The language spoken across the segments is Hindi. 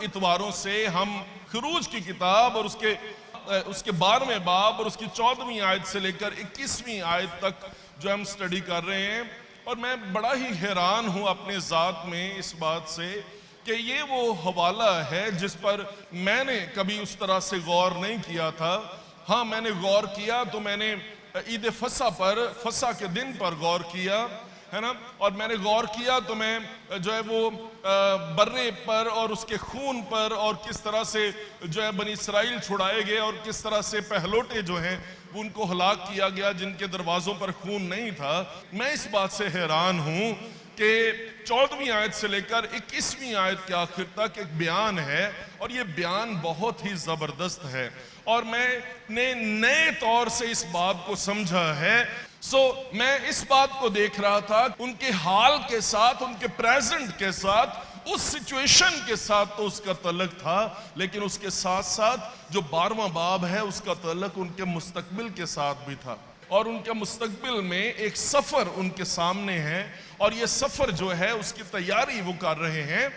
इतवारों से हम खरूज की किताब और उसके 12वें बाब और उसकी 14वीं आयत से लेकर 21वीं आयत तक जो हम स्टडी कर रहे हैं। और मैं बड़ा ही हैरान हूं अपने ज़ात में इस बात से कि ये वो हवाला है जिस पर मैंने कभी उस तरह से गौर नहीं किया था। हाँ, मैंने गौर किया तो मैंने ईद फसा के दिन पर गौर किया, है ना। और मैंने गौर किया तो मैं जो है वो बर्रे पर और उसके खून पर और किस तरह से जो है बनी इसराइल छुड़ाए गए और किस तरह से पहलोटे जो हैं उनको हलाक किया गया जिनके दरवाज़ों पर खून नहीं था। मैं इस बात से हैरान हूँ कि 14वीं आयत से लेकर 21वीं आयत के आखिर तक एक बयान है और ये बयान बहुत ही ज़बरदस्त है और मैंने नए तौर से इस बात को समझा है। मैं इस बात को देख रहा था उनके हाल के साथ, उनके प्रेजेंट के साथ, उस सिचुएशन के साथ तो उसका तल्लुक था, लेकिन उसके साथ साथ जो 12वां बाब है उसका तल्लुक उनके मुस्तकबिल के साथ भी था और उनके मुस्तकबिल में एक सफ़र उनके सामने है और ये सफ़र जो है उसकी तैयारी वो कर रहे हैं।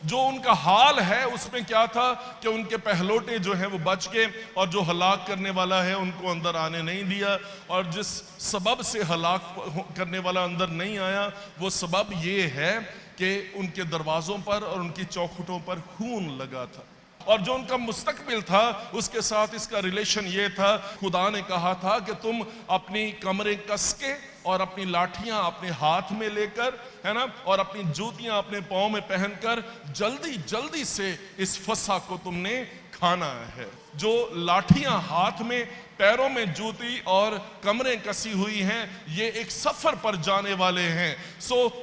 जो उनका हाल है उसमें क्या था कि उनके पहलोटे जो है वो बच गए और जो हलाक करने वाला है उनको अंदर आने नहीं दिया और जिस सबब से हलाक करने वाला अंदर नहीं आया वो सबब ये है कि उनके दरवाज़ों पर और उनकी चौखटों पर खून लगा था। और जो उनका मुस्तकबिल था उसके साथ इसका रिलेशन ये था, खुदा ने कहा था कि तुम अपनी कमरें कस के और अपनी लाठियां अपने हाथ में लेकर, है ना, और अपनी जूतियां अपने पाँव में पहनकर जल्दी जल्दी से इस फसा को तुमने खाना है। जो लाठियां हाथ में, पैरों में जूती और कमरें कसी हुई हैं, ये एक सफर पर जाने वाले हैं।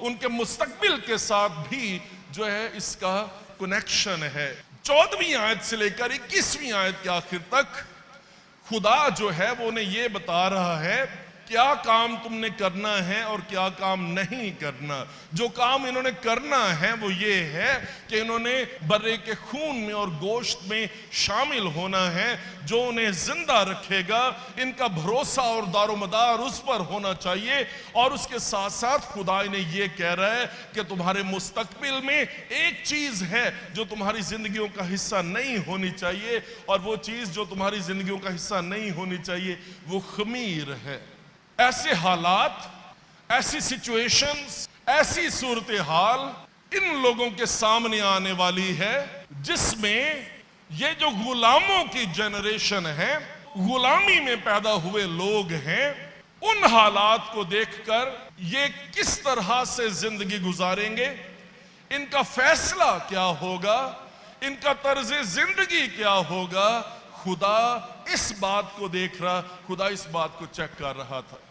उनके मुस्तकबिल के साथ भी जो है इसका कनेक्शन है। 14वीं आयत से लेकर 21वीं आयत के आखिर तक खुदा जो है वो उन्हें ये बता रहा है क्या काम तुमने करना है और क्या काम नहीं करना। जो काम इन्होंने करना है वो ये है कि इन्होंने बर्रे के खून में और गोश्त में शामिल होना है जो उन्हें जिंदा रखेगा। इनका भरोसा और दारोमदार उस पर होना चाहिए और उसके साथ साथ खुदा इन्हें ये कह रहा है कि तुम्हारे मुस्तकबिल में एक चीज है जो तुम्हारी जिंदगियों का हिस्सा नहीं होनी चाहिए और वो चीज जो तुम्हारी जिंदगियों का हिस्सा नहीं होनी चाहिए वो खमीर है। ऐसे हालात, ऐसी सिचुएशंस, ऐसी सूरत हाल इन लोगों के सामने आने वाली है जिसमें ये जो गुलामों की जनरेशन है, गुलामी में पैदा हुए लोग हैं, उन हालात को देखकर ये किस तरह से जिंदगी गुजारेंगे, इनका फैसला क्या होगा, इनका तर्ज जिंदगी क्या होगा। खुदा इस बात को देख रहा, खुदा इस बात को चेक कर रहा था।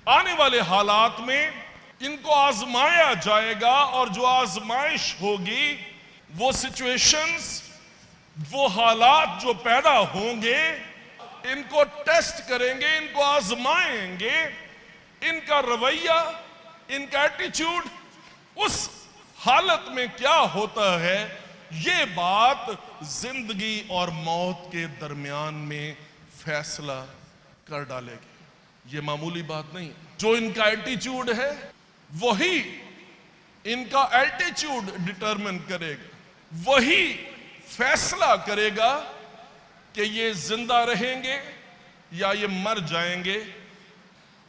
आने वाले हालात में इनको आजमाया जाएगा और जो आजमाइश होगी, वो सिचुएशंस, वो हालात जो पैदा होंगे, इनको टेस्ट करेंगे, इनको आजमाएंगे। इनका रवैया, इनका एटीट्यूड उस हालत में क्या होता है, ये बात जिंदगी और मौत के दरमियान में फैसला कर डालेगी। ये मामूली बात नहीं। जो इनका एटीट्यूड है वही इनका एल्टीट्यूड डिटरमिन करेगा, वही फैसला करेगा कि ये जिंदा रहेंगे या ये मर जाएंगे।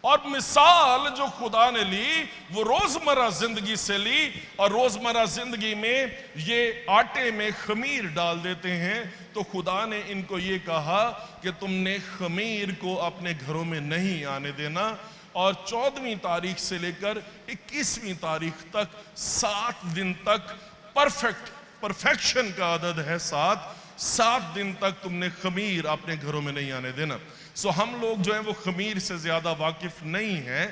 और मिसाल जो खुदा ने ली वो रोजमर्रा जिंदगी से ली और रोजमर्रा जिंदगी में ये आटे में खमीर डाल देते हैं। तो खुदा ने इनको ये कहा कि तुमने खमीर को अपने घरों में नहीं आने देना और 14वीं तारीख से लेकर 21वीं तारीख तक 7 दिन तक परफेक्शन का अदद है 7 दिन तक तुमने खमीर अपने घरों में नहीं आने देना। हम लोग जो है वो खमीर से ज्यादा वाकिफ नहीं है।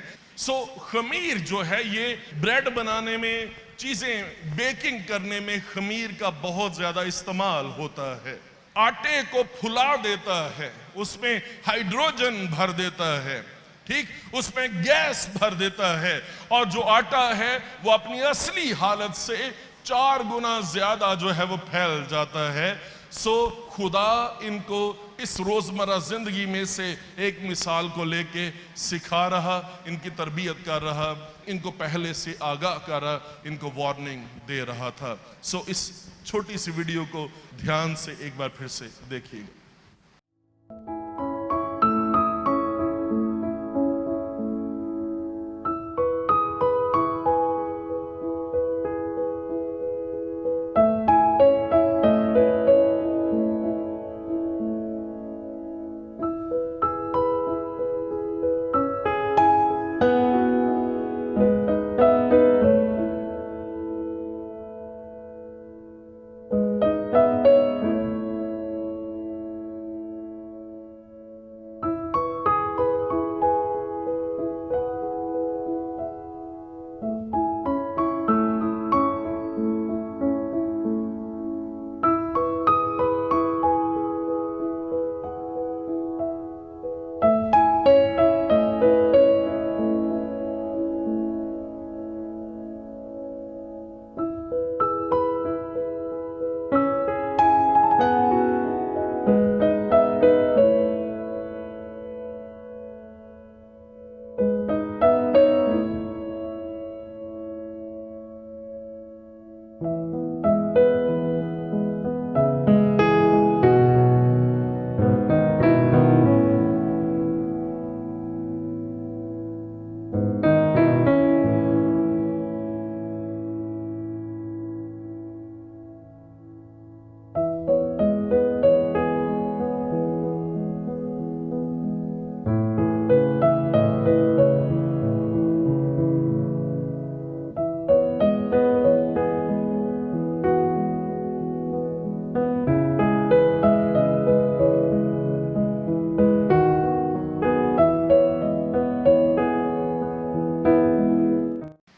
खमीर जो है ये ब्रेड बनाने में, चीजें बेकिंग करने में खमीर का बहुत ज्यादा इस्तेमाल होता है। आटे को फुला देता है, उसमें हाइड्रोजन भर देता है, ठीक, उसमें गैस भर देता है और जो आटा है वो अपनी असली हालत से 4 गुना ज्यादा जो है वो फैल जाता है। खुदा इनको इस रोजमर्रा जिंदगी में से एक मिसाल को लेके सिखा रहा, इनकी तरबियत कर रहा, इनको पहले से आगाह कर रहा, इनको वार्निंग दे रहा था। सो इस छोटी सी वीडियो को ध्यान से एक बार फिर से देखिएगा।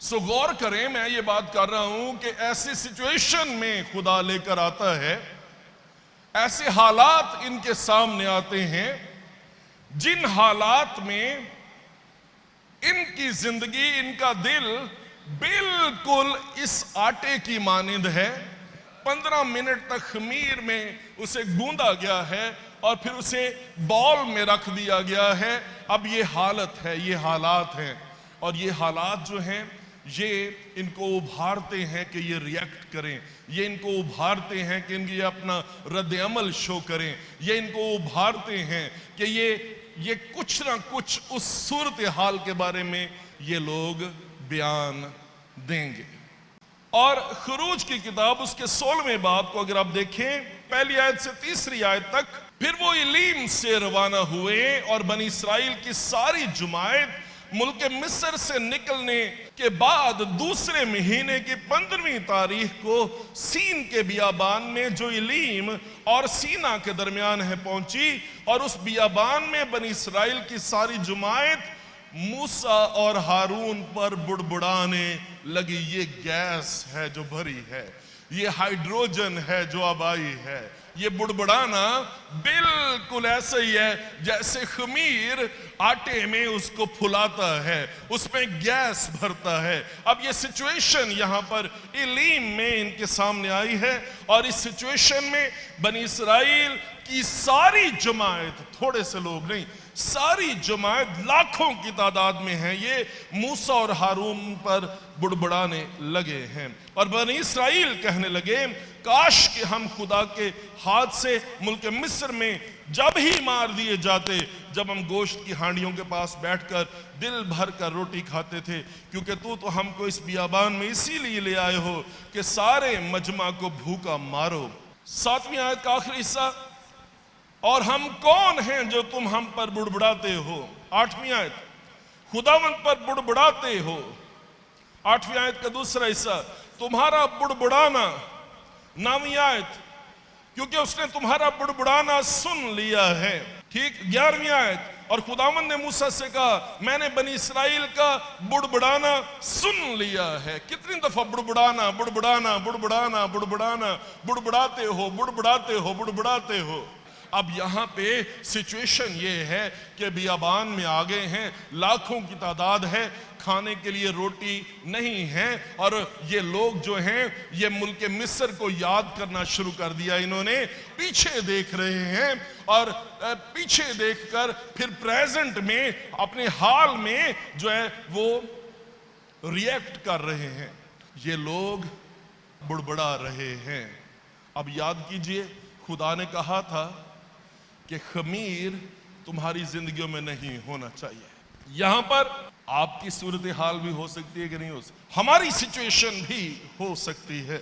सो गौर करें, मैं ये बात कर रहा हूं कि ऐसी सिचुएशन में खुदा लेकर आता है, ऐसे हालात इनके सामने आते हैं जिन हालात में इनकी जिंदगी, इनका दिल बिल्कुल इस आटे की मानिंद है। 15 मिनट तक खमीर में उसे गूंदा गया है और फिर उसे बॉल में रख दिया गया है। अब ये हालत है, ये हालात हैं, और ये हालात जो हैं ये इनको उभारते हैं कि ये रिएक्ट करें, ये इनको उभारते हैं कि इनकी अपना रद्द अमल शो करें, ये इनको उभारते हैं कि ये कुछ ना कुछ उस सूरत हाल के बारे में ये लोग बयान देंगे। और खरूज की किताब उसके 16वें बाब को अगर आप देखें, पहली आयत से 3री आयत तक, फिर वो इलीम से रवाना हुए और बनी इस्राएल की सारी जुमायत मुल्क मिस्र से निकलने के बाद दूसरे महीने की 15वीं तारीख को सीन के बियाबान में जो इलीम और सीना के दरमियान है पहुंची, और उस बियाबान में बनी इस्राएल की सारी जुमायत मूसा और हारून पर बुड़बुड़ाने लगी। ये गैस है जो भरी है, ये हाइड्रोजन है जो अब आई है। ये बुड़बुड़ाना बिल्कुल ऐसा ही है जैसे खमीर आटे में उसको फुलाता है, उसमें गैस भरता है। अब ये सिचुएशन यहां पर इलीम में इनके सामने आई है, और इस सिचुएशन में बनी इस्राएल की सारी जमायत, थोड़े से लोग नहीं, सारी जमायत लाखों की तादाद में है, ये मूसा और हारून पर बुड़बुड़ाने लगे हैं। और बनी इस्राएल कहने लगे, काश कि हम खुदा के हाथ से मुल्क मिस्र में जब ही मार दिए जाते, जब हम गोश्त की हांडियों के पास बैठकर दिल भर कर रोटी खाते थे, क्योंकि तू तो हमको इस बियाबान में इसीलिए ले आए हो कि सारे मजमा को भूखा मारो। 7वीं आयत का आखिरी हिस्सा, और हम कौन हैं जो तुम हम पर बुड़बुड़ाते हो। 8वीं आयत, खुदावंद पर बुड़बुड़ाते हो। 8वीं आयत का दूसरा हिस्सा, तुम्हारा बुड़बुड़ाना। 9वीं आयत, क्योंकि उसने तुम्हारा बुड़बुड़ाना सुन लिया है। ठीक। 11वीं आयत, और खुदावंद ने मूसा से कहा, मैंने बनी इस्राएल का बुड़बुड़ाना सुन लिया है। कितनी दफा बुड़बुड़ाना बुड़बुड़ाना बुड़बुड़ाना बुड़बुड़ाना, बुड़बुड़ाते हो बुड़बुड़ाते हो बुड़बुड़ाते हो। अब यहाँ पे सिचुएशन ये है कि बियाबान में आ गए हैं, लाखों की तादाद है, खाने के लिए रोटी नहीं है, और ये लोग जो हैं ये मुल्क मिस्र को याद करना शुरू कर दिया इन्होंने, पीछे देख रहे हैं और पीछे देखकर फिर प्रेजेंट में अपने हाल में जो है वो रिएक्ट कर रहे हैं। ये लोग बुड़बड़ा रहे हैं। अब याद कीजिए, खुदा ने कहा था कि खमीर तुम्हारी जिंदगियों में नहीं होना चाहिए। यहां पर आपकी सूरत हाल भी हो सकती है कि नहीं हो सकती, हमारी सिचुएशन भी हो सकती है।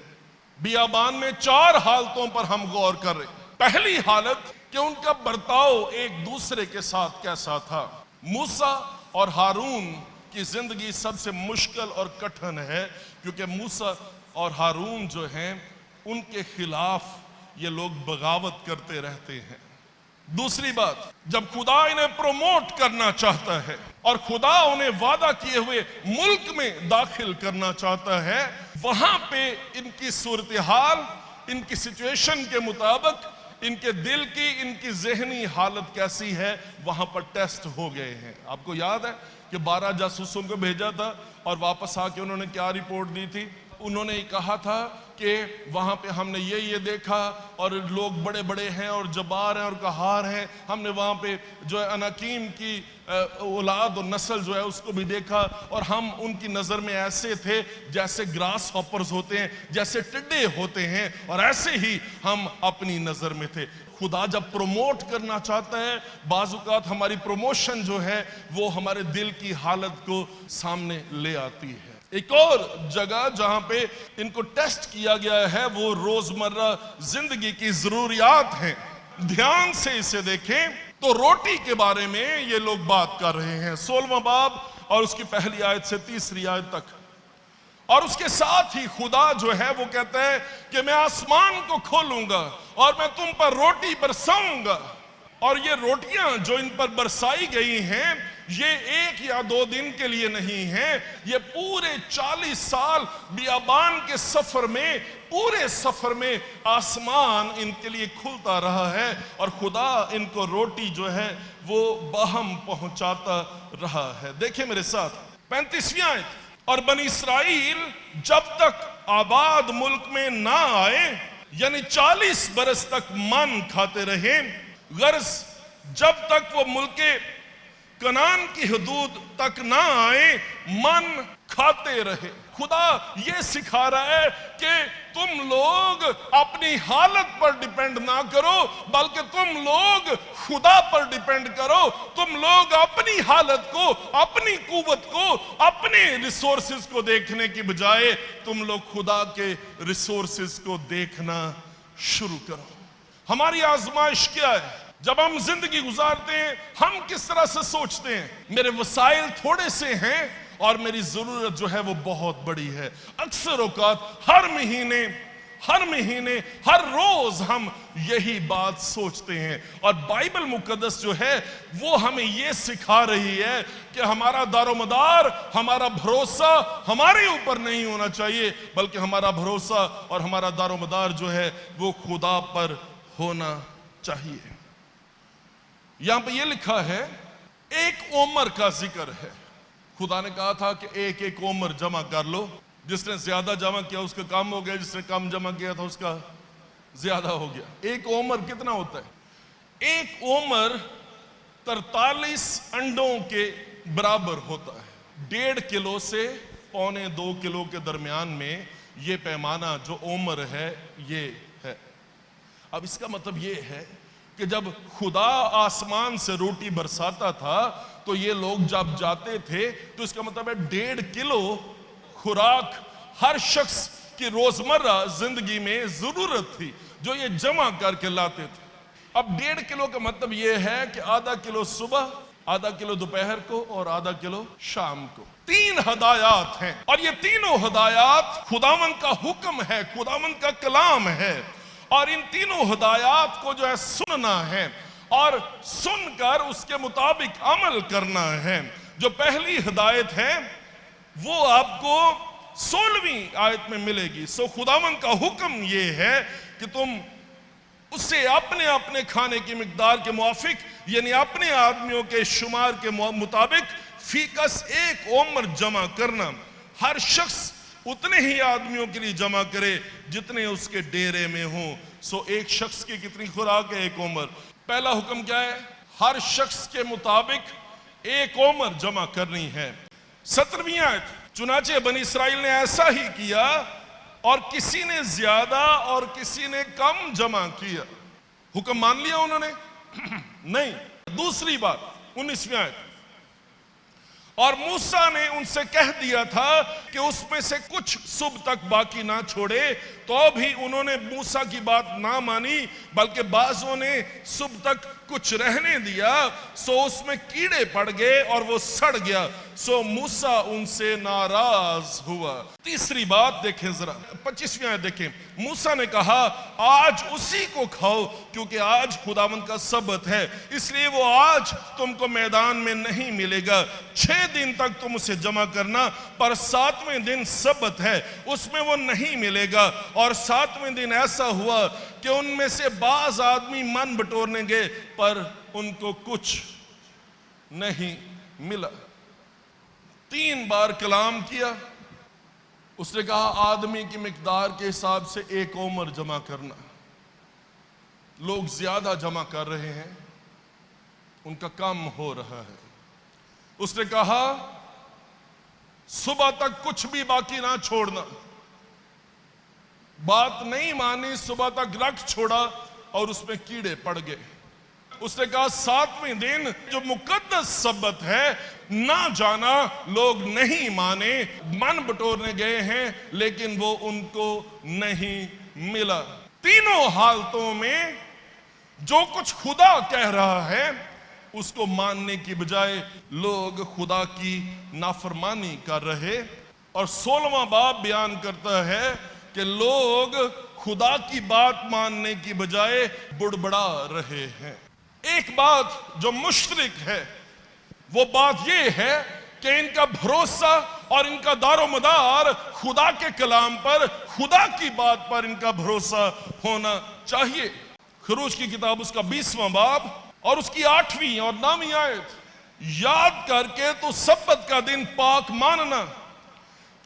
बियाबान में 4 हालतों पर हम गौर कर रहे हैं। पहली हालत कि उनका बर्ताव एक दूसरे के साथ कैसा था। मूसा और हारून की जिंदगी सबसे मुश्किल और कठिन है, क्योंकि मूसा और हारून जो हैं उनके खिलाफ ये लोग बगावत करते रहते हैं। दूसरी बात, जब खुदा इन्हें प्रमोट करना चाहता है और खुदा उन्हें वादा किए हुए मुल्क में दाखिल करना चाहता है, वहां पे इनकी सूरत हाल, इनकी सिचुएशन के मुताबिक इनके दिल की, इनकी जहनी हालत कैसी है, वहां पर टेस्ट हो गए हैं। आपको याद है कि 12 जासूसों को भेजा था और वापस आके उन्होंने क्या रिपोर्ट दी थी? उन्होंने कहा था कि वहाँ पे हमने ये देखा और लोग बड़े बड़े हैं और जबार हैं और कहार हैं। हमने वहाँ पे जो है अनाकीम की औलाद और नस्ल जो है उसको भी देखा, और हम उनकी नज़र में ऐसे थे जैसे ग्रास हॉपर्स होते हैं, जैसे टिड्डे होते हैं, और ऐसे ही हम अपनी नज़र में थे। खुदा जब प्रमोट करना चाहता है, बाज़-औक़ात हमारी प्रमोशन जो है वो हमारे दिल की हालत को सामने ले आती है। एक और जगह जहां पे इनको टेस्ट किया गया है वो रोजमर्रा जिंदगी की जरूरियात हैं। ध्यान से इसे देखें तो रोटी के बारे में ये लोग बात कर रहे हैं, 16वां बाब और उसकी पहली आयत से 3री आयत तक। और उसके साथ ही खुदा जो है वो कहता है कि मैं आसमान को खोलूंगा और मैं तुम पर रोटी बरसाऊंगा। और ये रोटियां जो इन पर बरसाई गई हैं ये 1 या 2 दिन के लिए नहीं है, ये पूरे 40 साल बियाबान के सफर में, पूरे सफर में आसमान इनके लिए खुलता रहा है और खुदा इनको रोटी जो है वो बहम पहुंचाता रहा है। देखिए मेरे साथ 35वीं आयत, और बनी इस्राइल जब तक आबाद मुल्क में ना आए, यानी 40 बरस तक मन खाते रहे, गर्ज जब तक वो मुल्के कनान की हदूद तक ना आए मन खाते रहे। खुदा ये सिखा रहा है कि तुम लोग अपनी हालत पर डिपेंड ना करो, बल्कि तुम लोग खुदा पर डिपेंड करो। तुम लोग अपनी हालत को, अपनी कुव्वत को, अपने रिसोर्सेज को देखने की बजाय तुम लोग खुदा के रिसोर्सेज को देखना शुरू करो। हमारी आजमाइश क्या है? जब हम जिंदगी गुजारते हैं हम किस तरह से सोचते हैं? मेरे वसाइल थोड़े से हैं और मेरी जरूरत जो है वो बहुत बड़ी है। अक्सर औकात हर महीने हर रोज हम यही बात सोचते हैं। और बाइबल मुकद्दस जो है वो हमें ये सिखा रही है कि हमारा दारोमदार, हमारा भरोसा हमारे ऊपर नहीं होना चाहिए, बल्कि हमारा भरोसा और हमारा दारोमदार जो है वो खुदा पर होना चाहिए। यहां पे ये लिखा है, एक ओमर का जिक्र है। खुदा ने कहा था कि एक एक ओमर जमा कर लो, जिसने ज्यादा जमा किया उसका कम हो गया, जिसने कम जमा किया था उसका ज्यादा हो गया। एक ओमर कितना होता है? एक ओमर 43 अंडों के बराबर होता है। 1.5 किलो से 1.25 किलो के दरमियान में ये पैमाना जो ओमर है ये है। अब इसका मतलब ये है कि जब खुदा आसमान से रोटी बरसाता था तो ये लोग जब जाते थे तो इसका मतलब है 1.5 किलो खुराक हर शख्स की रोजमर्रा जिंदगी में जरूरत थी जो ये जमा करके लाते थे। अब 1.5 किलो का मतलब ये है कि आधा किलो सुबह, आधा किलो दोपहर को और आधा किलो शाम को। 3 हदायत हैं और ये तीनों हदायत खुदावंद का हुक्म है, खुदावंद का कलाम है। और इन तीनों हदायत को जो है सुनना है और सुनकर उसके मुताबिक अमल करना है। जो पहली हिदायत है वो आपको 16वीं आयत में मिलेगी। सो खुदावंद का हुक्म ये है कि तुम उसे अपने अपने खाने की मिकदार के मुआफिक, यानी अपने आदमियों के शुमार के मुताबिक फीकस 1 ओमर जमा करना। हर शख्स उतने ही आदमियों के लिए जमा करे जितने उसके डेरे में हो। सो एक शख्स की कितनी खुराक है? 1 ओमर। पहला हुक्म क्या है? हर शख्स के मुताबिक 1 ओमर जमा करनी है। 17वीं आयत, चुनाचे बनी इसराइल ने ऐसा ही किया और किसी ने ज्यादा और किसी ने कम जमा किया। हुक्म मान लिया उन्होंने? नहीं। दूसरी बात 19वीं आयत, और मूसा ने उनसे कह दिया था कि उसमें से कुछ सुबह तक बाकी ना छोड़े, तो भी उन्होंने मूसा की बात ना मानी, बल्कि बाजों ने सुबह तक कुछ रहने दिया। सो उसमें कीड़े पड़ गए और वो सड़ गया। सो मूसा उनसे नाराज हुआ। तीसरी बात देखें जरा, 25वीं आयत देखें। मूसा ने कहा, आज उसी को खाओ क्योंकि आज खुदावंद का सब्त है, इसलिए वो आज तुमको मैदान में नहीं मिलेगा। 6 दिन तक तुम उसे जमा करना, पर 7वें दिन सब्त है, उसमें वो नहीं मिलेगा। और 7वें दिन ऐसा हुआ कि उनमें से बाज आदमी मन बटोरने गए, पर उनको कुछ नहीं मिला। 3 बार कलाम किया। उसने कहा, आदमी की मिकदार के हिसाब से 1 ओमर जमा करना। लोग ज्यादा जमा कर रहे हैं, उनका कम हो रहा है। उसने कहा, सुबह तक कुछ भी बाकी ना छोड़ना। बात नहीं मानी, सुबह तक रख छोड़ा और उसमें कीड़े पड़ गए। उसने कहा, 7वें दिन जो मुकद्दस सब्बत है ना जाना, लोग नहीं माने, मन बटोरने गए हैं लेकिन वो उनको नहीं मिला। तीनों हालतों में जो कुछ खुदा कह रहा है उसको मानने की बजाय लोग खुदा की नाफरमानी कर रहे। और 16वां बाब बयान करता है कि लोग खुदा की बात मानने की बजाय बुड़बड़ा रहे हैं। एक बात जो मुश्तरक है वो बात ये है कि इनका भरोसा और इनका दारोमदार खुदा के कलाम पर, खुदा की बात पर इनका भरोसा होना चाहिए। खरूज की किताब उसका 20वां बाब और उसकी 8वीं और 9वीं आयत, याद करके तो सब्बत का दिन पाक मानना,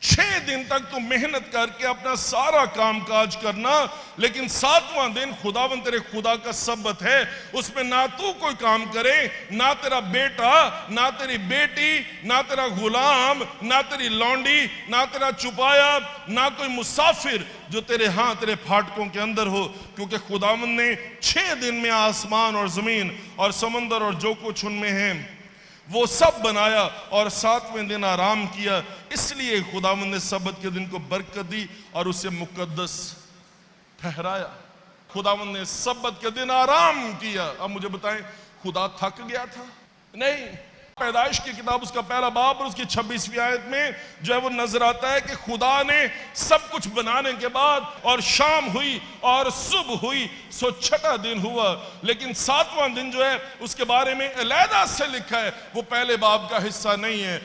6 दिन तक तुम मेहनत करके अपना सारा काम काज करना, लेकिन 7वां दिन खुदावंद तेरे खुदा का सब्बत है, उसमें ना तू कोई काम करे, ना तेरा बेटा, ना तेरी बेटी, ना तेरा गुलाम, ना तेरी लौंडी, ना तेरा चुपाया, ना कोई मुसाफिर जो तेरे फाटकों के अंदर हो, क्योंकि खुदावंद ने 6 दिन में आसमान और जमीन और समंदर और जो कुछ उनमें है वो सब बनाया और 7वें दिन आराम किया। इसलिए खुदावंद ने सब्बत के दिन को बरकत दी और उसे मुकद्दस ठहराया। खुदावंद ने सब्बत के दिन आराम किया। अब मुझे बताएं, खुदा थक गया था? नहीं। पैदाइश की किताब उसका 1 बाब और उसकी 26वीं आयत में जो है वो नजर आता है कि खुदा ने सब कुछ बनाने के बाद और शाम हुई और सुबह हुई, सो 6ठा दिन हुआ। लेकिन 7वां दिन जो है उसके बारे में अलहदा से लिखा है, वो 1 बाब का हिस्सा नहीं है।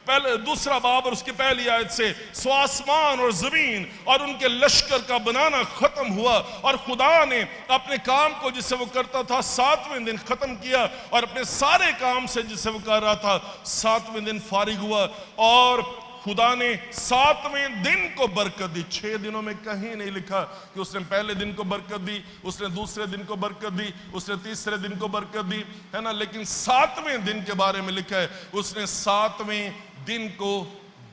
2 बाब और उसकी 1 आयत से, सो आसमान और जमीन और उनके लश्कर का बनाना खत्म हुआ और खुदा ने अपने काम को जिसे वो करता था 7वें दिन खत्म किया और अपने सारे काम से जिसे वो कर रहा था 7वें दिन फारिग हुआ। और खुदा ने 7वें दिन को बरकत दी। 6 दिनों में कहीं नहीं लिखा कि उसने पहले दिन को बरकत दी, उसने दूसरे दिन को बरकत दी, उसने तीसरे दिन को बरकत दी, है ना, लेकिन 7वें दिन के बारे में लिखा है उसने 7वें दिन को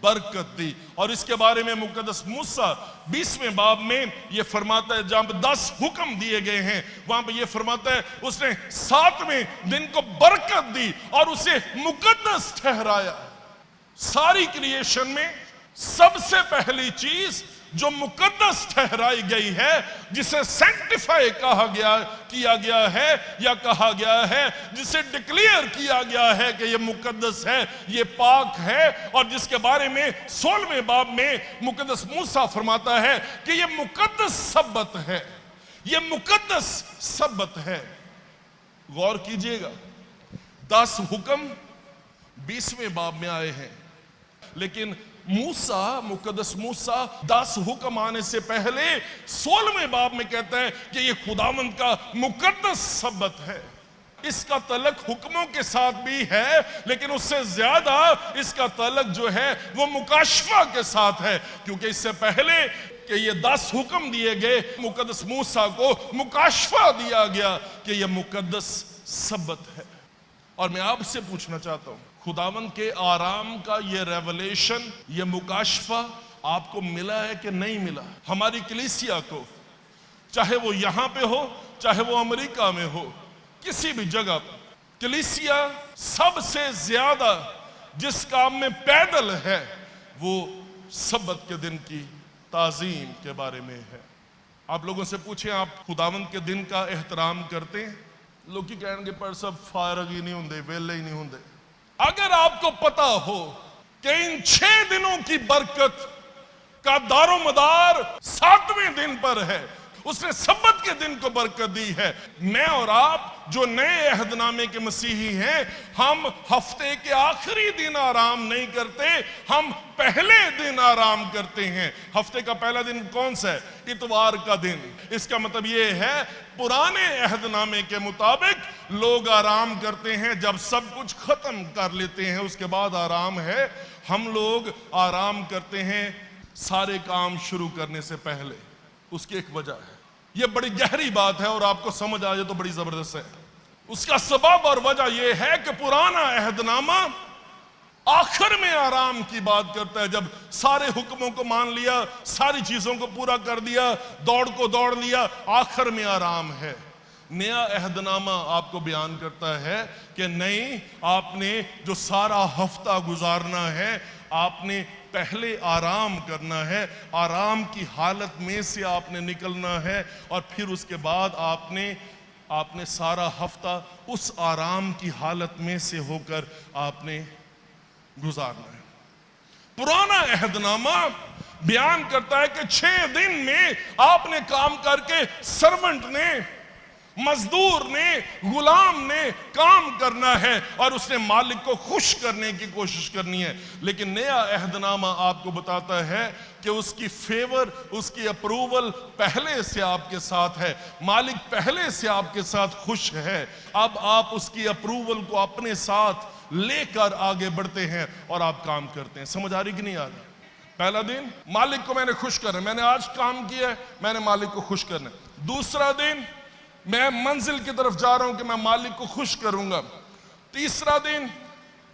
बरकत दी। और इसके बारे में मुकद्दस मूसा 20वें बाब में ये फरमाता है, जहां पर 10 हुक्म दिए गए हैं वहां पर ये फरमाता है उसने 7वें दिन को बरकत दी और उसे मुकद्दस ठहराया। सारी क्रिएशन में सबसे पहली चीज जो मुकद्दस ठहराई गई है, जिसे सैंक्टिफाई किया गया है या कहा गया है, जिसे डिक्लेयर किया गया है कि ये मुकद्दस है, ये पाक है, और जिसके बारे में 16वें बाब में मुकद्दस मूसा फरमाता है कि ये मुकद्दस सब्बत है, ये मुकद्दस सब्बत है। गौर कीजिएगा, 10 हुक्म 20वें बाब में आए हैं, लेकिन मूसा, मुकद्दस मूसा 10 हुक्म आने से पहले 16वें बाब में कहता है कि ये खुदावंद का मुकद्दस सब्बत है। इसका तल्लुक हुक्मों के साथ भी है, लेकिन उससे ज्यादा इसका तल्लुक जो है वो मुकाशफा के साथ है, क्योंकि इससे पहले कि ये 10 हुक्म दिए गए, मुकद्दस मूसा को मुकाशफा दिया गया कि ये मुकद्दस सब्बत है। और मैं आपसे पूछना चाहता हूं, खुदावंद के आराम का ये रेवलेशन, ये मुकाशफा आपको मिला है कि नहीं मिला? हमारी कलीसिया को, चाहे वो यहां पे हो, चाहे वो अमेरिका में हो, किसी भी जगह पर, कलीसिया सबसे ज्यादा जिस काम में पैदल है वो सब्बत के दिन की ताजीम के बारे में है। आप लोगों से पूछें, आप खुदावंद के दिन का एहतराम करते हैं? लोग की कहेंगे पर सब फारग ही नहीं होंगे, वेले ही नहीं होंगे। अगर आपको पता हो कि इन 6 दिनों की बरकत का दारोमदार 7वें दिन पर है, उसने सब्बत के दिन को बरकत दी है। मैं और आप जो नए अहदनामे के मसीही हैं, हम हफ्ते के आखिरी दिन आराम नहीं करते, हम पहले दिन आराम करते हैं। हफ्ते का पहला दिन कौन सा है? इतवार का दिन। इसका मतलब ये है, पुराने अहदनामे के मुताबिक लोग आराम करते हैं जब सब कुछ खत्म कर लेते हैं, उसके बाद आराम है। हम लोग आराम करते हैं सारे काम शुरू करने से पहले। उसकी एक वजह है, यह बड़ी गहरी बात है और आपको समझ आ जाए तो बड़ी जबरदस्त है। उसका सबब और वजह यह है कि पुराना अहदनामा आखिर में आराम की बात करता है। जब सारे हुक्मों को मान लिया, सारी चीजों को पूरा कर दिया, दौड़ को दौड़ लिया, आखिर में आराम है। नया अहदनामा आपको बयान करता है कि नहीं, आपने जो सारा हफ्ता गुजारना है, आपने पहले आराम करना है, आराम की हालत में से आपने निकलना है, और फिर उसके बाद आपने सारा हफ्ता उस आराम की हालत में से होकर आपने गुजारना है। पुराना अहदनामा बयान करता है कि 6 दिन में आपने काम करके, सर्वेंट ने, मजदूर ने, गुलाम ने काम करना है और उसने मालिक को खुश करने की कोशिश करनी है। लेकिन नया अहदनामा आपको बताता है कि उसकी फेवर, उसकी अप्रूवल पहले से आपके साथ है। मालिक पहले से आपके साथ खुश है। अब आप उसकी अप्रूवल को अपने साथ लेकर आगे बढ़ते हैं और आप काम करते हैं। समझ आ रही कि नहीं आ रही? पहला दिन, मालिक को मैंने खुश करना है, मैंने आज काम किया है, मैंने मालिक को खुश करना है। दूसरा दिन, मैं मंजिल की तरफ जा रहा हूं कि मैं मालिक को खुश करूंगा। तीसरा दिन,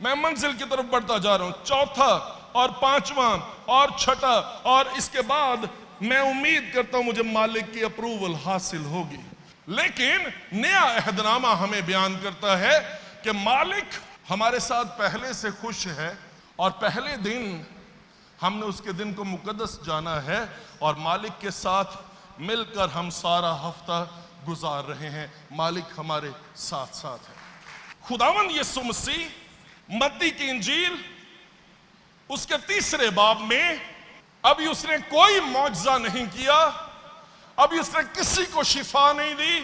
मैं मंजिल की तरफ बढ़ता जा रहा हूं। चौथा और पांचवां और छठा, और इसके बाद मैं उम्मीद करता हूं मुझे मालिक की अप्रूवल हासिल होगी। लेकिन नया अहदनामा हमें बयान करता है कि मालिक हमारे साथ पहले से खुश है और पहले दिन हमने उसके दिन को मुकद्दस जाना है और मालिक के साथ मिलकर हम सारा हफ्ता गुजार रहे हैं। मालिक हमारे साथ साथ है। खुदावंद यीशु मसीह मत्ती की इंजील उसके 3 बाब में अभी उसने कोई मौजज़ा नहीं किया, अभी उसने किसी को शिफा नहीं दी,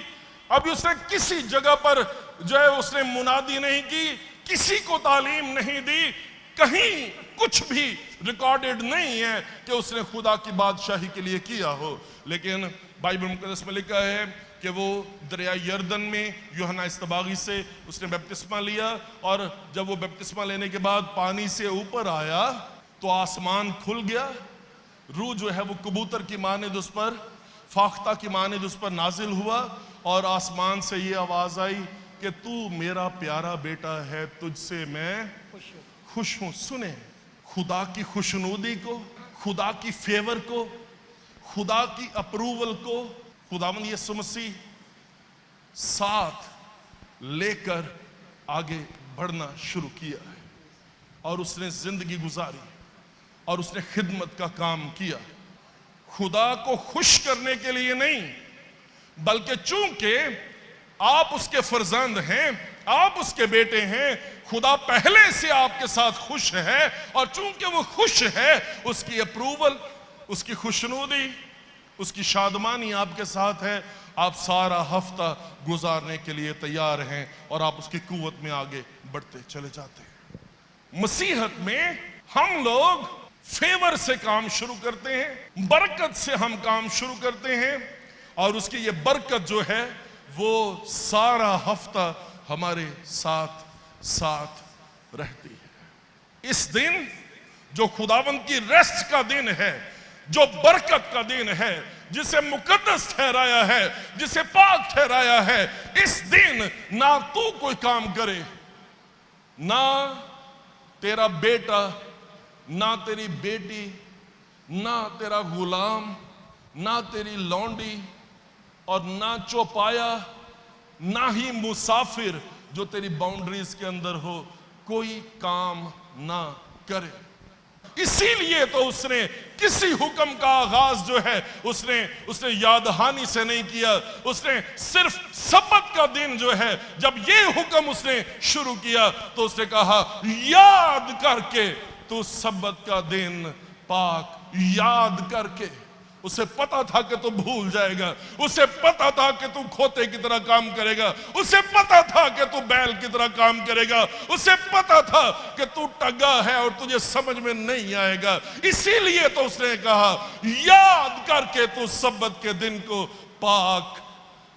अभी उसने किसी जगह पर जो है उसने मुनादी नहीं की, किसी को तालीम नहीं दी, कहीं कुछ भी रिकॉर्डेड नहीं है कि उसने खुदा की बादशाही के लिए किया हो। लेकिन बाइबल मुकद्दस में लिखा है कि वो दरिया यर्दन में यूहन्ना इस्तबागी से उसने बपतिस्मा लिया, और जब वो बपतिस्मा लेने के बाद पानी से ऊपर आया तो आसमान खुल गया। रूह जो है वो कबूतर की मानिद उस पर, फाख्ता की मानिद उस पर नाजिल हुआ, और आसमान से ये आवाज आई कि तू मेरा प्यारा बेटा है, तुझसे मैं खुश हूं। सुने, खुदा की खुशनुदी को, खुदा की फेवर को, खुदा की अप्रूवल को खुदावंद यीशु मसीह साथ लेकर आगे बढ़ना शुरू किया है, और उसने जिंदगी गुजारी और उसने खिदमत का काम किया। खुदा को खुश करने के लिए नहीं, बल्कि चूंकि आप उसके फर्जंद हैं, आप उसके बेटे हैं, खुदा पहले से आपके साथ खुश है, और चूंकि वो खुश है, उसकी अप्रूवल, उसकी खुशनुदी, उसकी शादमानी आपके साथ है। आप सारा हफ्ता गुजारने के लिए तैयार हैं और आप उसकी कुव्वत में आगे बढ़ते चले जाते हैं। मसीहत में हम लोग फेवर से काम शुरू करते हैं, बरकत से हम काम शुरू करते हैं, और उसकी ये बरकत जो है वो सारा हफ्ता हमारे साथ साथ रहती है। इस दिन जो खुदावंद की रेस्ट का दिन है, जो बरकत का दिन है, जिसे मुकद्दस ठहराया है, जिसे पाक ठहराया है, इस दिन ना तू कोई काम करे, ना तेरा बेटा, ना तेरी बेटी, ना तेरा गुलाम, ना तेरी लौंडी, और ना चौपाया, ना ही मुसाफिर जो तेरी बाउंड्रीज के अंदर हो, कोई काम ना करे। इसीलिए तो उसने किसी हुक्म का आगाज जो है उसने यादहानी से नहीं किया। उसने सिर्फ सब्बत का दिन जो है, जब ये हुक्म उसने शुरू किया तो उसने कहा याद करके तू सब्बत का दिन पाक, याद करके। उसे पता था कि तू भूल जाएगा, उसे पता था कि तू खोते की तरह काम करेगा, उसे पता था कि तू बैल की तरह काम करेगा, उसे पता था कि तू टग्गा है और तुझे समझ में नहीं आएगा। इसीलिए तो उसने कहा याद करके तू सब्बत के दिन को पाक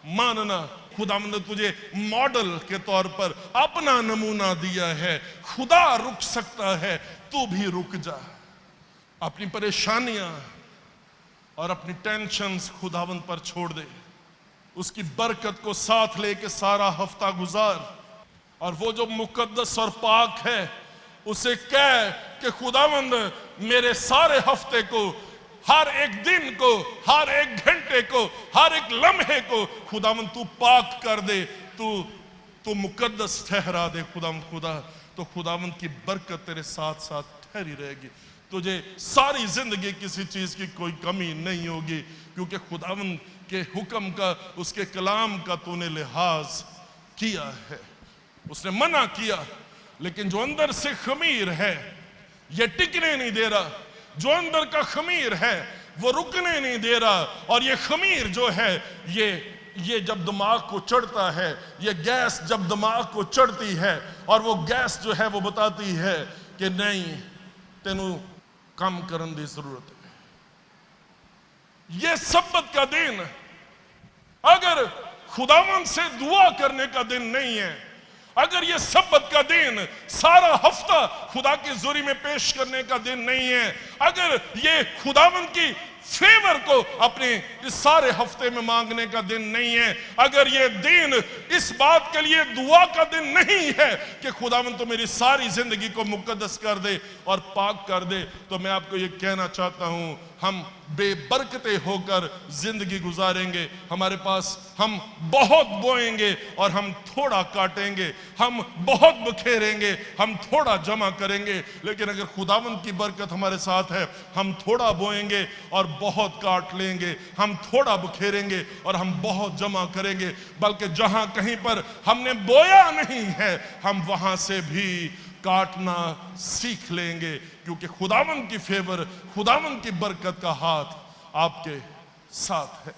मानना। खुदावंद ने तुझे मॉडल के तौर पर अपना नमूना दिया है। खुदा रुक सकता है, तू भी रुक जा। अपनी परेशानियां और अपनी टेंशन्स खुदावंद पर छोड़ दे, उसकी बरकत को साथ लेके सारा हफ्ता गुजार, और वो जो मुकद्दस और पाक है उसे कह कि खुदावंद मेरे सारे हफ्ते को, हर एक दिन को, हर एक घंटे को, हर एक लम्हे को खुदावंद तू पाक कर दे, तू मुकद्दस ठहरा दे खुदावंद खुदा। तो खुदावंद की बरकत तेरे साथ साथ ठहरी रहेगी। तुझे सारी जिंदगी किसी चीज की कोई कमी नहीं होगी, क्योंकि खुदावंद के हुक्म का, उसके कलाम का तूने लिहाज किया है। उसने मना किया, लेकिन जो अंदर से खमीर है ये टिकने नहीं दे रहा। जो अंदर का खमीर है वो रुकने नहीं दे रहा। और ये खमीर जो है ये जब दिमाग को चढ़ता है, ये गैस जब दिमाग को चढ़ती है, और वो गैस जो है वो बताती है कि नहीं, तेनू काम करने की जरूरत है। यह सब्बत का दिन अगर खुदावंद से दुआ करने का दिन नहीं है, अगर यह सब्बत का दिन सारा हफ्ता खुदा की जुरी में पेश करने का दिन नहीं है, अगर ये खुदावंद की फेवर को अपने इस सारे हफ्ते में मांगने का दिन नहीं है, अगर ये दिन इस बात के लिए दुआ का दिन नहीं है कि खुदावंद तो मेरी सारी जिंदगी को मुकद्दस कर दे और पाक कर दे, तो मैं आपको ये कहना चाहता हूं, हम बेबरकते होकर जिंदगी गुजारेंगे। हमारे पास हम बहुत बोएंगे और हम थोड़ा काटेंगे, हम बहुत बखेरेंगे, हम थोड़ा जमा करेंगे। लेकिन अगर खुदावंद की बरकत हमारे साथ है, हम थोड़ा बोएंगे और बहुत काट लेंगे, हम थोड़ा बखेरेंगे और हम बहुत जमा करेंगे। बल्कि जहां कहीं पर हमने बोया नहीं है, हम वहां से भी काटना सीख लेंगे, क्योंकि खुदावंद की फेवर, खुदावंद की बरकत का हाथ आपके साथ है।